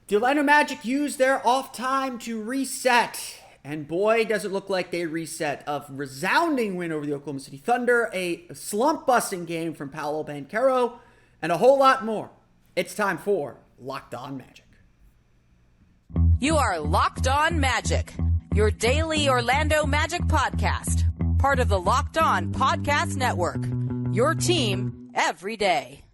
The Orlando Magic used their off time to reset. And boy, does it look like they reset. A resounding win over the Oklahoma City Thunder, a slump-busting game from Paolo Banchero, and a whole lot more. It's time for Locked On Magic. You are Locked On Magic, your daily Orlando Magic podcast. Part of the Locked On Podcast Network, your team every day.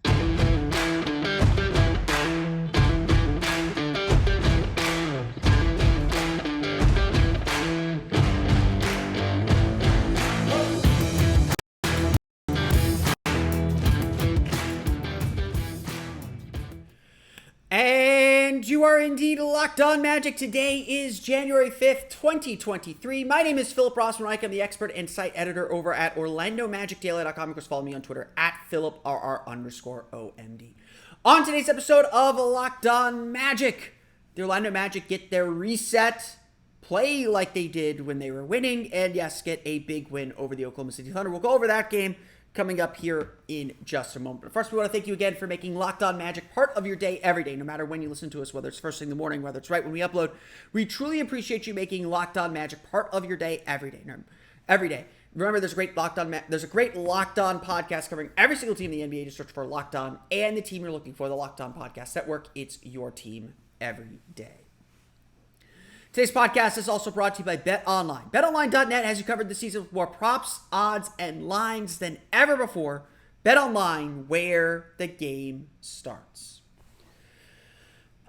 And you are indeed Locked On Magic. Today is January 5th, 2023. My name is Philip Rossman-Reich. I'm the expert and site editor over at OrlandoMagicDaily.com. You can follow me on Twitter at PhilipRR_OMD. On today's episode of Locked On Magic, the Orlando Magic get their reset, play like they did when they were winning, and yes, get a big win over the Oklahoma City Thunder. We'll go over that game coming up here in just a moment. But first, we want to thank you again for making Locked On Magic part of your day every day, no matter when you listen to us, whether it's first thing in the morning, whether it's right when we upload. We truly appreciate you making Locked On Magic part of your day every day. Every day. Remember, there's a great Locked On podcast covering every single team in the NBA. Just search for Locked On and the team you're looking for, the Locked On Podcast Network. It's your team every day. Today's podcast is also brought to you by BetOnline. BetOnline.net has you covered this season with more props, odds, and lines than ever before. BetOnline, where the game starts.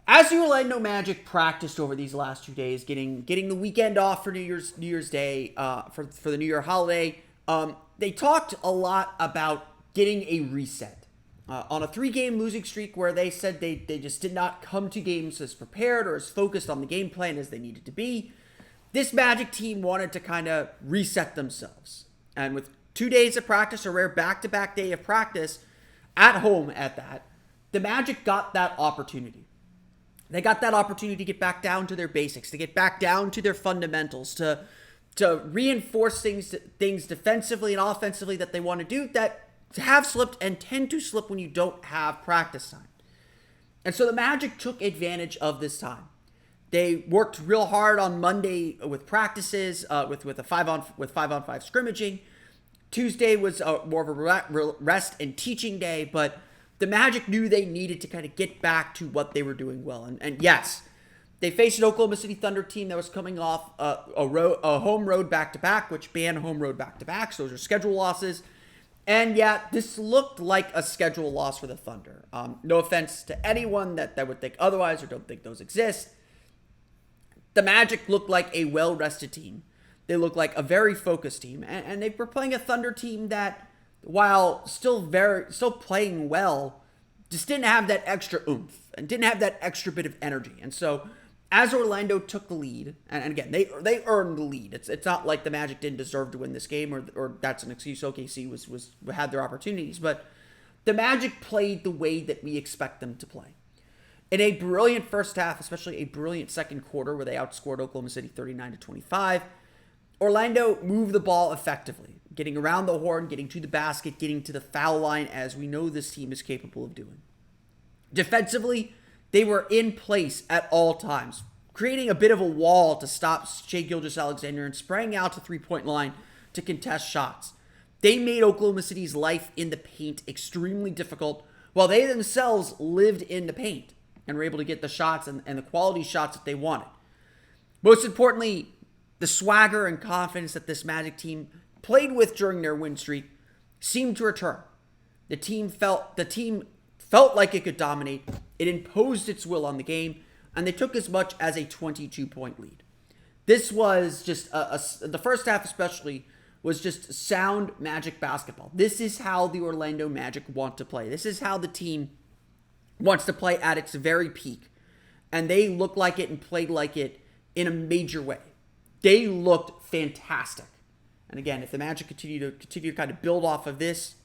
As the Orlando Magic practiced over these last 2 days, getting the weekend off for New Year's Day, for the New Year holiday, they talked a lot about getting a reset. On a 3-game losing streak where they said they just did not come to games as prepared or as focused on the game plan as they needed to be, this Magic team wanted to kind of reset themselves. And with 2 days of practice, a rare back-to-back day of practice at home at that, the Magic got that opportunity. They got that opportunity to get back down to their basics, to get back down to their fundamentals, to reinforce things defensively and offensively that they want to do that have slipped and tend to slip when you don't have practice time. And so the Magic took advantage of this time. They worked real hard on Monday with practices, with 5-on-5 scrimmaging. Tuesday was more of a rest and teaching day, but the Magic knew they needed to kind of get back to what they were doing well. And yes, they faced an Oklahoma City Thunder team that was coming off a home road back-to-back, which banned home road back-to-backs. Those are schedule losses. And yeah, this looked like a schedule loss for the Thunder. No offense to anyone that would think otherwise or don't think those exist. The Magic looked like a well-rested team. They looked like a very focused team. And they were playing a Thunder team that, while still playing well, just didn't have that extra oomph and didn't have that extra bit of energy. And so as Orlando took the lead, and again, they earned the lead. It's not like the Magic didn't deserve to win this game, or that's an excuse. OKC had their opportunities, but the Magic played the way that we expect them to play. In a brilliant first half, especially a brilliant second quarter where they outscored Oklahoma City 39-25, Orlando moved the ball effectively, getting around the horn, getting to the basket, getting to the foul line, as we know this team is capable of doing. Defensively, they were in place at all times, creating a bit of a wall to stop Shai Gilgeous-Alexander and spraying out to three-point line to contest shots. They made Oklahoma City's life in the paint extremely difficult, while they themselves lived in the paint and were able to get the shots and the quality shots that they wanted. Most importantly, the swagger and confidence that this Magic team played with during their win streak seemed to return. The team felt like it could dominate. It imposed its will on the game, and they took as much as a 22-point lead. This was just, the first half especially, was just sound Magic basketball. This is how the Orlando Magic want to play. This is how the team wants to play at its very peak. And they looked like it and played like it in a major way. They looked fantastic. And again, if the Magic continue to kind of build off of this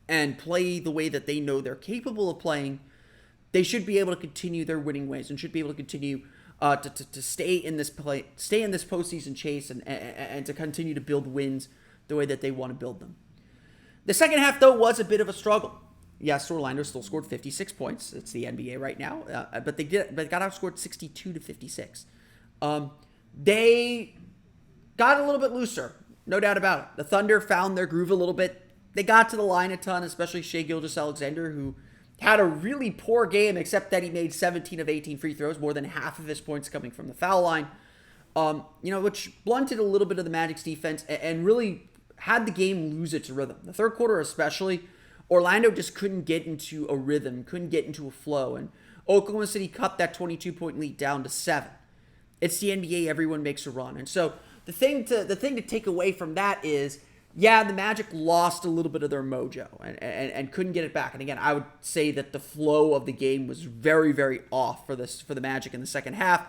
and play the way that they know they're capable of playing, they should be able to continue their winning ways and should be able to continue to stay in this postseason chase and to continue to build wins the way that they want to build them. The second half, though, was a bit of a struggle. Yes, Orlando still scored 56 points. It's the NBA right now, but they got outscored 62 to 56. They got a little bit looser, no doubt about it. The Thunder found their groove a little bit. They got to the line a ton, especially Shai Gilgeous-Alexander, who had a really poor game, except that he made 17 of 18 free throws, more than half of his points coming from the foul line. Which blunted a little bit of the Magic's defense and really had the game lose its rhythm. The third quarter especially, Orlando just couldn't get into a rhythm, couldn't get into a flow, and Oklahoma City cut that 22-point lead down to 7. It's the NBA, everyone makes a run. And so the thing to take away from that is, yeah, the Magic lost a little bit of their mojo and couldn't get it back. And again, I would say that the flow of the game was very, very off for the Magic in the second half.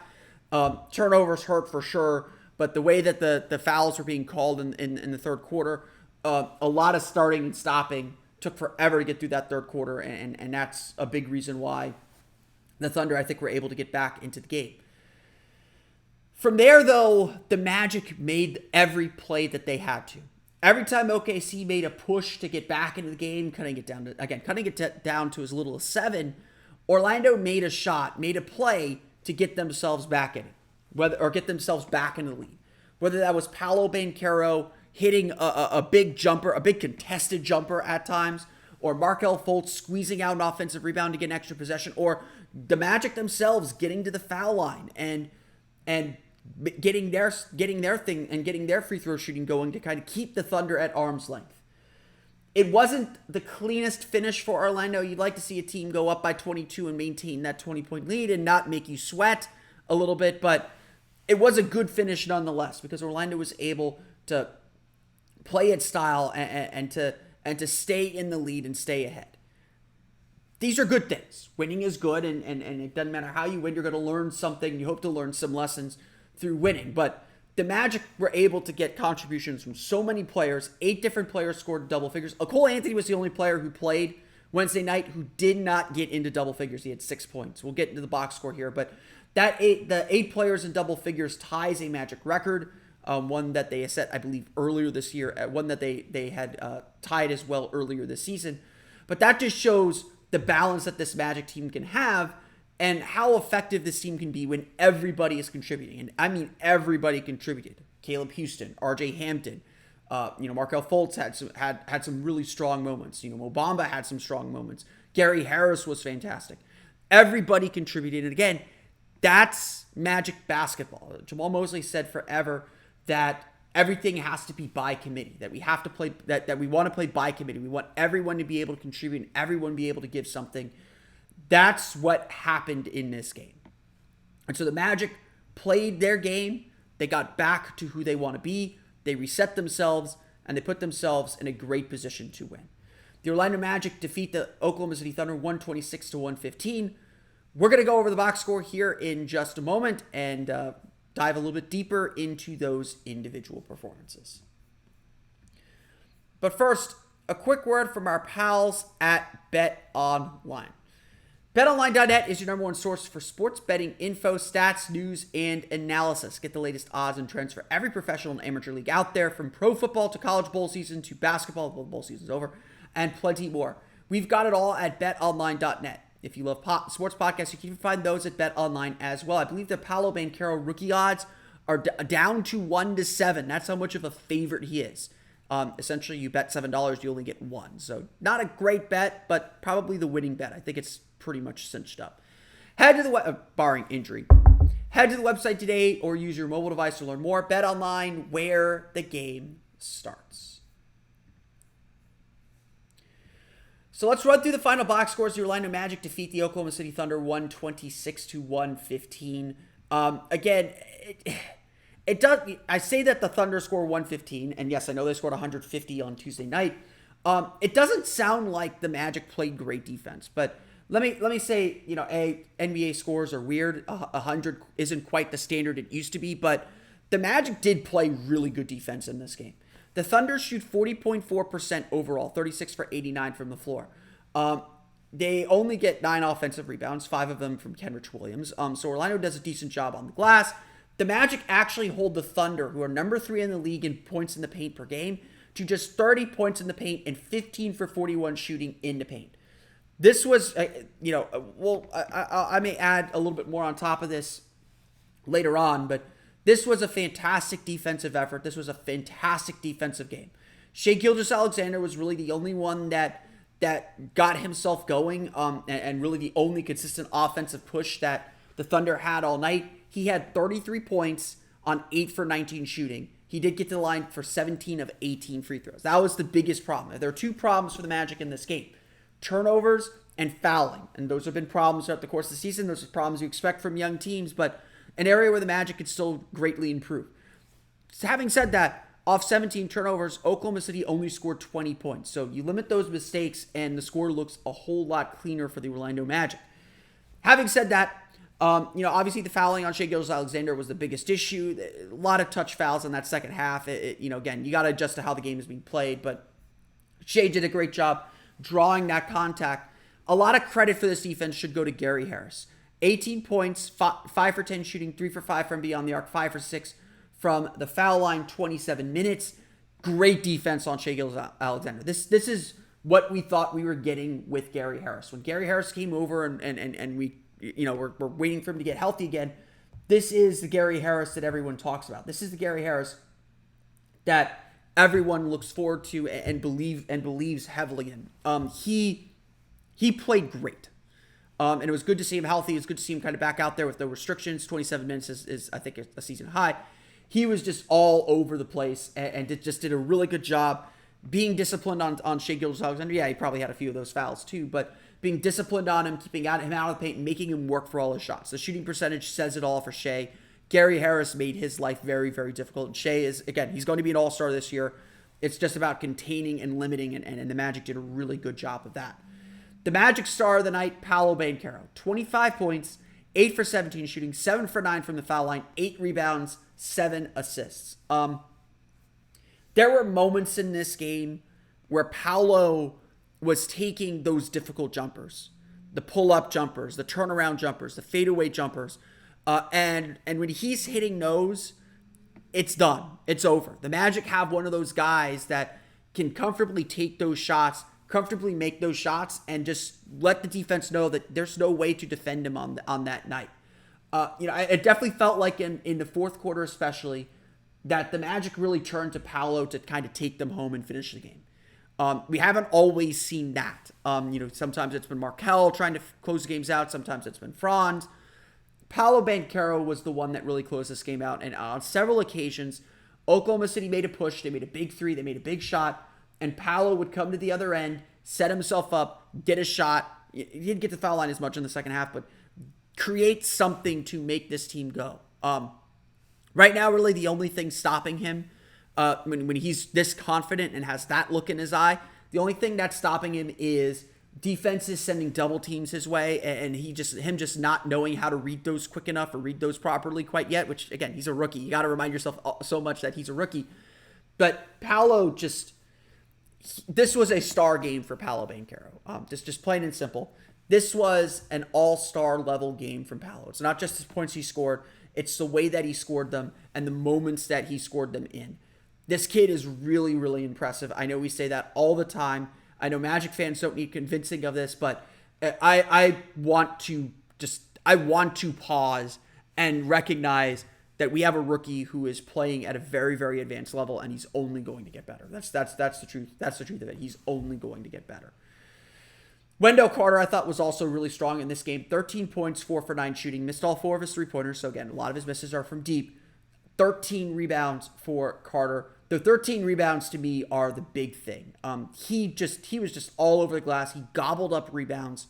Turnovers hurt for sure, but the way that the fouls were being called in the third quarter, a lot of starting and stopping took forever to get through that third quarter, and that's a big reason why the Thunder, I think, were able to get back into the game. From there, though, the Magic made every play that they had to. Every time OKC made a push to get back into the game, cutting it down to as little as 7, Orlando made a shot, made a play to get themselves back in it, get themselves back in the lead. Whether that was Paolo Banchero hitting a big jumper, a big contested jumper at times, or Markelle Fultz squeezing out an offensive rebound to get an extra possession, or the Magic themselves getting to the foul line and getting their thing and getting their free throw shooting going to kind of keep the Thunder at arm's length. It wasn't the cleanest finish for Orlando. You'd like to see a team go up by 22 and maintain that 20-point lead and not make you sweat a little bit, but it was a good finish nonetheless because Orlando was able to play its style and to stay in the lead and stay ahead. These are good things. Winning is good, and it doesn't matter how you win. You're going to learn something. You hope to learn some lessons through winning, but the Magic were able to get contributions from so many players. 8 different players scored double figures. Cole Anthony was the only player who played Wednesday night who did not get into double figures. He had 6 points. We'll get into the box score here, but the 8 players in double figures ties a Magic record, one that they set, I believe, earlier this year, one that they had tied as well earlier this season. But that just shows the balance that this Magic team can have and how effective this team can be when everybody is contributing. And I mean everybody contributed. Caleb Houston, RJ Hampton, Markelle Fultz had some really strong moments. Mo Bamba had some strong moments. Gary Harris was fantastic. Everybody contributed. And again, that's Magic basketball. Jamal Mosley said forever that everything has to be by committee, that we have to play, that we want to play by committee. We want everyone to be able to contribute and everyone be able to give something. That's what happened in this game. And so the Magic played their game. They got back to who they want to be. They reset themselves, and they put themselves in a great position to win. The Orlando Magic defeat the Oklahoma City Thunder 126 to 115. We're going to go over the box score here in just a moment and dive a little bit deeper into those individual performances. But first, a quick word from our pals at BetOnline. BetOnline.net is your number one source for sports betting info, stats, news, and analysis. Get the latest odds and trends for every professional and amateur league out there, from pro football to college bowl season to basketball, the bowl season's over, and plenty more. We've got it all at BetOnline.net. If you love sports podcasts, you can find those at BetOnline as well. I believe the Paolo Banchero rookie odds are down to 1 to 7. That's how much of a favorite he is. Essentially, you bet $7, you only get 1. So not a great bet, but probably the winning bet. I think it's pretty much cinched up. Barring injury. Head to the website today or use your mobile device to learn more. BetOnline, where the game starts. So let's run through the final box scores. The Orlando Magic defeat the Oklahoma City Thunder 126 to 115. Again, it does. I say that the Thunder score 115, and yes, I know they scored 150 on Tuesday night. It doesn't sound like the Magic played great defense, but let me say, NBA scores are weird. 100 isn't quite the standard it used to be, but the Magic did play really good defense in this game. The Thunder shoot 40.4% overall, 36 for 89 from the floor. They only get 9 offensive rebounds, 5 of them from Kenrich Williams. So Orlando does a decent job on the glass. The Magic actually hold the Thunder, who are number 3 in the league in points in the paint per game, to just 30 points in the paint and 15 for 41 shooting in the paint. This was, I may add a little bit more on top of this later on, but this was a fantastic defensive effort. This was a fantastic defensive game. Shai Gilgeous-Alexander was really the only one that got himself going, and really the only consistent offensive push that the Thunder had all night. He had 33 points on 8 for 19 shooting. He did get to the line for 17 of 18 free throws. That was the biggest problem. There are two problems for the Magic in this game: turnovers and fouling. And those have been problems throughout the course of the season. Those are problems you expect from young teams, but an area where the Magic could still greatly improve. So having said that, off 17 turnovers, Oklahoma City only scored 20 points. So you limit those mistakes, and the score looks a whole lot cleaner for the Orlando Magic. Having said that, obviously the fouling on Shai Gilgeous-Alexander was the biggest issue. A lot of touch fouls in that second half. Again, you got to adjust to how the game is being played, but Shai did a great job drawing that contact. A lot of credit for this defense should go to Gary Harris. 18 points, 5 for 10 shooting, 3 for 5 from beyond the arc, 5 for 6 from the foul line, 27 minutes. Great defense on Shai Gilgeous-Alexander. This is what we thought we were getting with Gary Harris. When Gary Harris came over and we we're waiting for him to get healthy again, this is the Gary Harris that everyone talks about. This is the Gary Harris that everyone looks forward to and believes heavily in. He played great. And it was good to see him healthy. It was good to see him kind of back out there with no restrictions. 27 minutes is I think, a season high. He was just all over the place and just did a really good job being disciplined on Shai Gilgeous-Alexander. Yeah, he probably had a few of those fouls too, but being disciplined on him, keeping him out of the paint, and making him work for all his shots. The shooting percentage says it all for Shai. Gary Harris made his life very, very difficult. And Shai is, again, he's going to be an all-star this year. It's just about containing and limiting, and the Magic did a really good job of that. The Magic star of the night, Paolo Banchero. 25 points, 8 for 17 shooting, 7 for 9 from the foul line, 8 rebounds, 7 assists. There were moments in this game where Paolo was taking those difficult jumpers, the pull-up jumpers, the turnaround jumpers, the fadeaway jumpers, and when he's hitting those, it's done. It's over. The Magic have one of those guys that can comfortably take those shots, comfortably make those shots, and just let the defense know that there's no way to defend him on that night. It definitely felt like in the fourth quarter especially that the Magic really turned to Paolo to kind of take them home and finish the game. We haven't always seen that. Sometimes it's been Markelle trying to close the games out. Sometimes it's been Franz. Paolo Banchero was the one that really closed this game out. And on several occasions, Oklahoma City made a push. They made a big three. They made a big shot. And Paolo would come to the other end, set himself up, get a shot. He didn't get the foul line as much in the second half, but create something to make this team go. Right now, really the only thing stopping him, when he's this confident and has that look in his eye, the only thing that's stopping him is defenses sending double teams his way, and him just not knowing how to read those quick enough or read those properly quite yet, which, again, he's a rookie. You got to remind yourself so much that he's a rookie. But Paolo this was a star game for Paolo Banchero. Just plain and simple. This was an all-star level game from Paolo. It's not just the points he scored. It's the way that he scored them and the moments that he scored them in. This kid is really, really impressive. I know we say that all the time. I know Magic fans don't need convincing of this, but I want to pause and recognize that we have a rookie who is playing at a very, very advanced level, and he's only going to get better. That's the truth. That's the truth of it. He's only going to get better. Wendell Carter, I thought, was also really strong in this game. 13 points, 4 for 9 shooting. Missed all 4 of his three-pointers. So, again, a lot of his misses are from deep. 13 rebounds for Carter. The 13 rebounds, to me, are the big thing. He was just all over the glass. He gobbled up rebounds.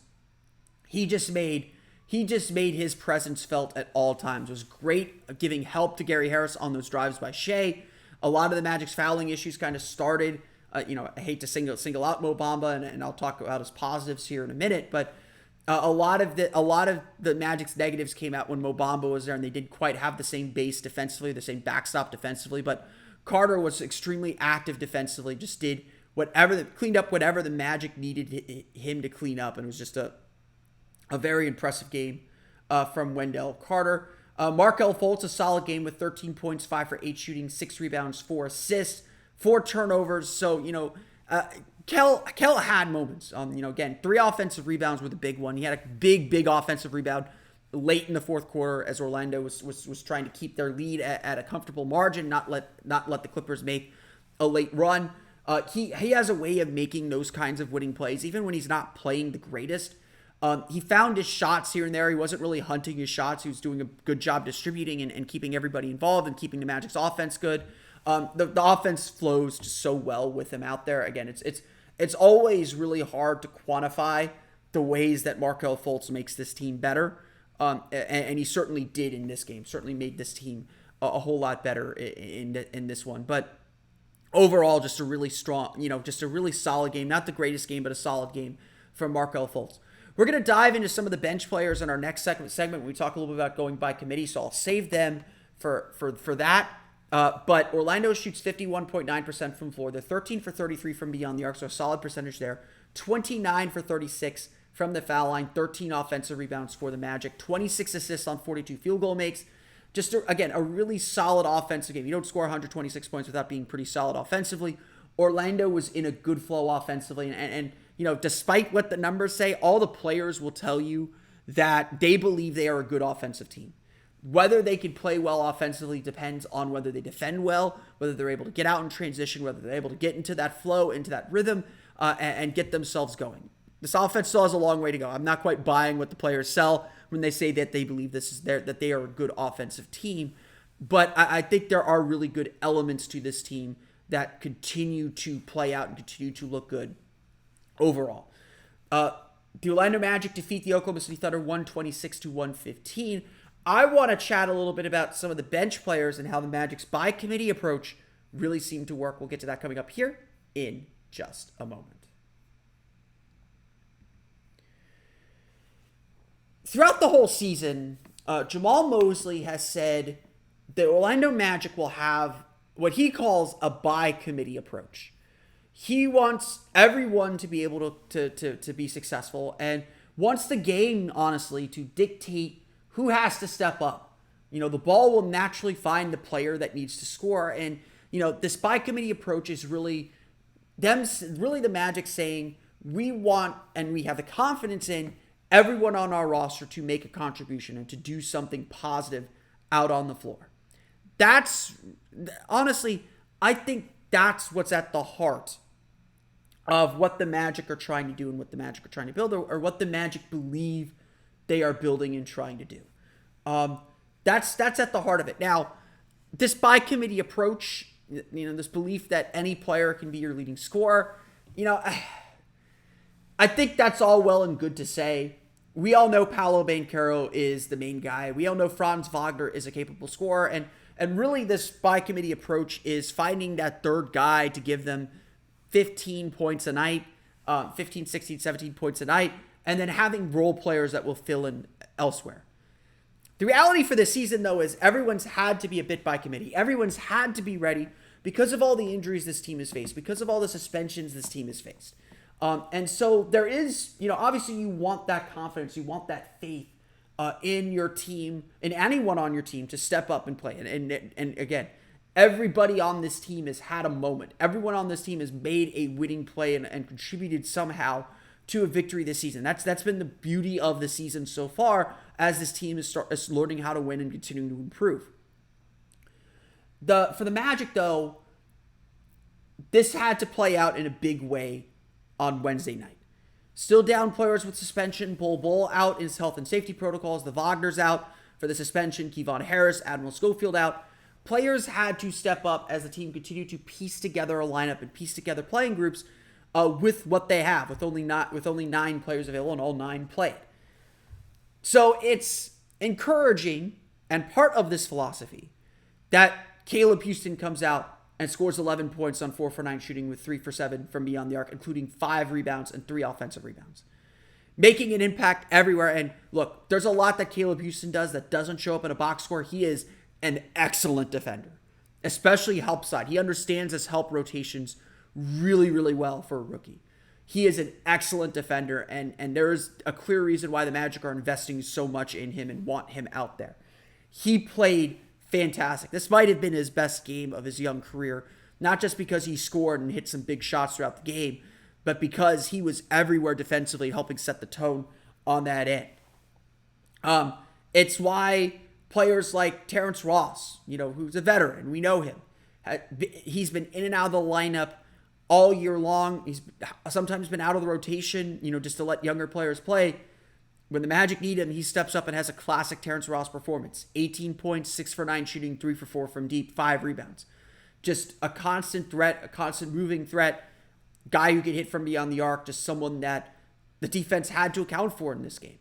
He just made his presence felt at all times. It was great giving help to Gary Harris on those drives by Shai. A lot of the Magic's fouling issues kind of started. I hate to single out Mo Bamba, and I'll talk about his positives here in a minute, but a lot of the Magic's negatives came out when Mo Bamba was there, and they didn't quite have the same base defensively, the same backstop defensively. But Carter was extremely active defensively, just did cleaned up whatever the Magic needed him to clean up, and it was just a very impressive game from Wendell Carter. Markelle Fultz, a solid game with 13 points, 5 for 8 shooting, 6 rebounds, 4 assists, 4 turnovers. So, Kel had moments. Again, 3 offensive rebounds were the big one. He had a big offensive rebound late in the fourth quarter as Orlando was trying to keep their lead at a comfortable margin, not let the Clippers make a late run. He has a way of making those kinds of winning plays, even when he's not playing the greatest. He found his shots here and there. He wasn't really hunting his shots. He was doing a good job distributing and keeping everybody involved and keeping the Magic's offense good. The offense flows just so well with him out there. Again, it's always really hard to quantify the ways that Markelle Fultz makes this team better. And he certainly did in this game. Certainly made this team a whole lot better in this one. But overall, just a really strong, just a really solid game. Not the greatest game, but a solid game from Markelle Fultz. We're going to dive into some of the bench players in our next segment when we talk a little bit about going by committee. So I'll save them for that. But Orlando shoots 51.9% from floor. They're 13 for 33 from beyond the arc, so a solid percentage there. 29 for 36 from the foul line. 13 offensive rebounds for the Magic. 26 assists on 42 field goal makes. Just, again, a really solid offensive game. You don't score 126 points without being pretty solid offensively. Orlando was in a good flow offensively. And despite what the numbers say, all the players will tell you that they believe they are a good offensive team. Whether they can play well offensively depends on whether they defend well, whether they're able to get out in transition, whether they're able to get into that flow, into that rhythm, and get themselves going. This offense still has a long way to go. I'm not quite buying what the players sell when they say that they believe that they are a good offensive team. But I think there are really good elements to this team that continue to play out and continue to look good overall. The Orlando Magic defeat the Oklahoma City Thunder 126-115. I want to chat a little bit about some of the bench players and how the Magic's by committee approach really seemed to work. We'll get to that coming up here in just a moment. Throughout the whole season, Jamal Mosley has said the Orlando Magic will have what he calls a by committee approach. He wants everyone to be able to be successful and wants the game, honestly, to dictate who has to step up. The ball will naturally find the player that needs to score. And, this by committee approach is really the Magic saying we want and we have the confidence in everyone on our roster to make a contribution and to do something positive out on the floor. That's, honestly, I think that's what's at the heart of what the Magic are trying to do and what the Magic are trying to build, or what the Magic believe they are building and trying to do. That's at the heart of it. Now, this by committee approach, this belief that any player can be your leading scorer, I think that's all well and good to say. We all know Paolo Banchero is the main guy. We all know Franz Wagner is a capable scorer. And really this by committee approach is finding that third guy to give them 15 points a night, 15, 16, 17 points a night, and then having role players that will fill in elsewhere. The reality for this season, though, is everyone's had to be a bit by committee. Everyone's had to be ready because of all the injuries this team has faced, because of all the suspensions this team has faced. And so there is, obviously you want that confidence, you want that faith in your team, in anyone on your team to step up and play. And again, everybody on this team has had a moment. Everyone on this team has made a winning play and contributed somehow to a victory this season. That's been the beauty of the season so far, as this team is learning how to win and continuing to improve. For the Magic, though, this had to play out in a big way on Wednesday night. Still down players with suspension. Bol out in his health and safety protocols. The Wagner's out for the suspension. Kevon Harris, Admiral Schofield out. Players had to step up as the team continued to piece together a lineup and piece together playing groups with what they have, with only 9 players available, and all 9 played. So it's encouraging, and part of this philosophy, that Caleb Houston comes out and scores 11 points on 4 for 9 shooting with 3 for 7 from beyond the arc, including 5 rebounds and 3 offensive rebounds. Making an impact everywhere. And look, there's a lot that Caleb Houston does that doesn't show up in a box score. He is an excellent defender, especially help side. He understands his help rotations really, really well for a rookie. He is an excellent defender, and there is a clear reason why the Magic are investing so much in him and want him out there. He played fantastic. This might have been his best game of his young career, not just because he scored and hit some big shots throughout the game, but because he was everywhere defensively, helping set the tone on that end. It's why players like Terrence Ross, who's a veteran, we know him. He's been in and out of the lineup all year long. He's sometimes been out of the rotation, just to let younger players play. When the Magic need him, he steps up and has a classic Terrence Ross performance. 18 points, 6 for 9 shooting, 3 for 4 from deep, 5 rebounds. Just a constant threat, a constant moving threat. Guy who could hit from beyond the arc, just someone that the defense had to account for in this game.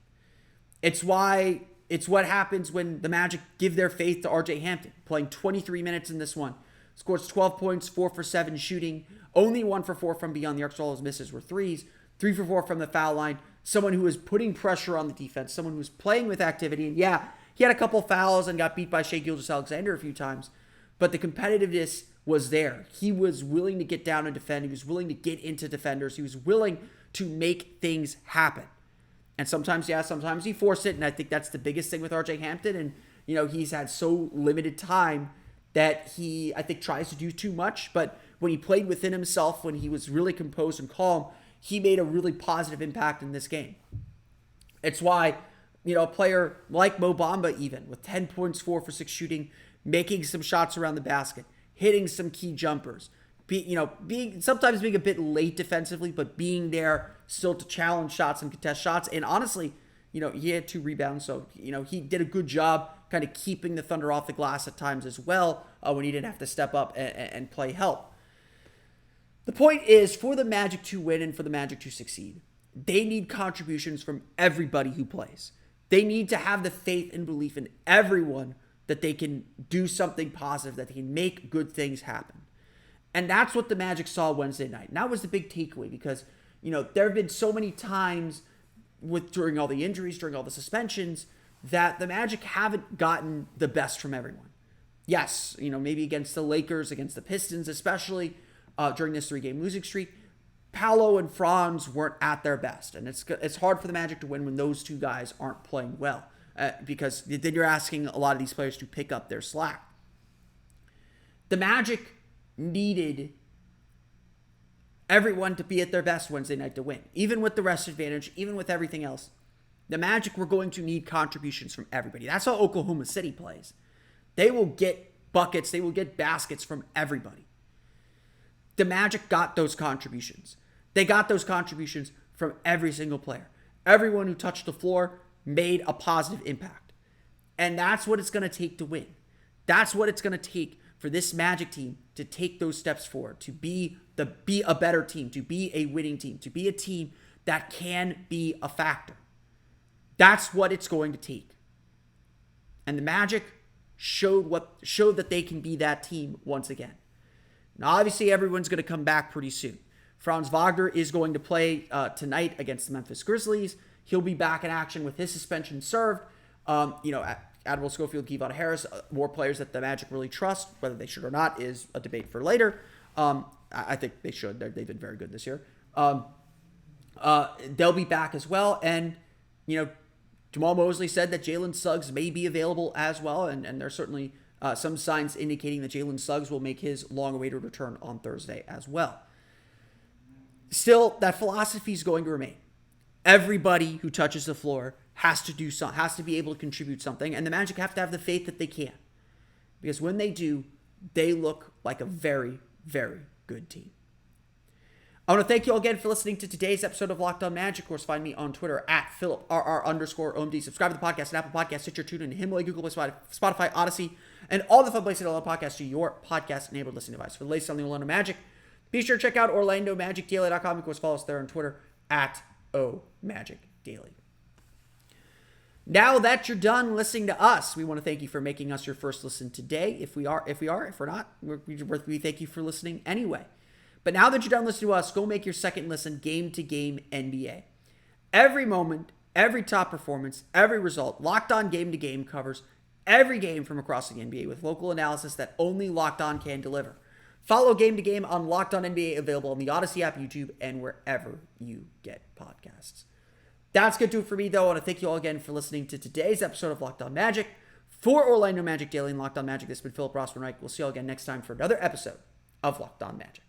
It's what happens when the Magic give their faith to RJ Hampton, playing 23 minutes in this one. Scores 12 points, 4 for 7 shooting, only 1 for 4 from beyond the arc, so all his misses were threes, 3 for 4 from the foul line. Someone who was putting pressure on the defense, someone who was playing with activity. And yeah, he had a couple fouls and got beat by Shai Gilgeous-Alexander a few times, but the competitiveness was there. He was willing to get down and defend. He was willing to get into defenders. He was willing to make things happen. And sometimes he forced it, and I think that's the biggest thing with RJ Hampton. And, he's had so limited time that he, I think, tries to do too much. But when he played within himself, when he was really composed and calm, he made a really positive impact in this game. It's why, a player like Mo Bamba, even with 10 points, 4 for 6 shooting, making some shots around the basket, hitting some key jumpers, sometimes being a bit late defensively, but being there still to challenge shots and contest shots. And honestly, he had 2 rebounds, so he did a good job kind of keeping the Thunder off the glass at times as well, when he didn't have to step up and play help. The point is, for the Magic to win and for the Magic to succeed, they need contributions from everybody who plays. They need to have the faith and belief in everyone that they can do something positive, that they can make good things happen. And that's what the Magic saw Wednesday night. And that was the big takeaway because, there have been so many times during all the injuries, during all the suspensions, that the Magic haven't gotten the best from everyone. Yes, maybe against the Lakers, against the Pistons especially, during this 3-game losing streak, Paolo and Franz weren't at their best. And it's hard for the Magic to win when those two guys aren't playing well, because then you're asking a lot of these players to pick up their slack. The Magic needed everyone to be at their best Wednesday night to win. Even with the rest advantage, even with everything else, the Magic were going to need contributions from everybody. That's how Oklahoma City plays. They will get buckets, they will get baskets from everybody. The Magic got those contributions. They got those contributions from every single player. Everyone who touched the floor made a positive impact. And that's what it's going to take to win. That's what it's going to take for this Magic team to take those steps forward, to be a better team, to be a winning team, to be a team that can be a factor. That's what it's going to take. And the Magic showed that they can be that team once again. Now, obviously, everyone's going to come back pretty soon. Franz Wagner is going to play tonight against the Memphis Grizzlies. He'll be back in action with his suspension served. Admiral Schofield, Kevon Harris, more players that the Magic really trust. Whether they should or not is a debate for later. I think they should. They've been very good this year. They'll be back as well. And, Jamal Mosley said that Jalen Suggs may be available as well. And there's certainly some signs indicating that Jalen Suggs will make his long-awaited return on Thursday as well. Still, that philosophy is going to remain. Everybody who touches the floor has to be able to contribute something, and the Magic have to have the faith that they can. Because when they do, they look like a very, very good team. I want to thank you all again for listening to today's episode of Locked On Magic. Of course, find me on Twitter at @PhilipRR_OMD. Subscribe to the podcast at Apple Podcasts, Stitcher, TuneIn, Himalaya, Google Play, Spotify, Odyssey, and all the fun places to download podcasts to your podcast-enabled listening device. For the latest on the Orlando Magic, be sure to check out OrlandoMagicDaily.com. Of course, follow us there on Twitter at @OMagicDaily. Now that you're done listening to us, we want to thank you for making us your first listen today. If we're not, we thank you for listening anyway. But now that you're done listening to us, go make your second listen game-to-game NBA. Every moment, every top performance, every result, Locked On Game-to-Game covers every game from across the NBA with local analysis that only Locked On can deliver. Follow Game to Game on Locked On NBA, available on the Odyssey app, YouTube, and wherever you get podcasts. That's going to do it for me, though. I want to thank you all again for listening to today's episode of Locked On Magic. For Orlando Magic Daily and Locked On Magic, this has been Philip Rossman-Reich. We'll see you all again next time for another episode of Locked On Magic.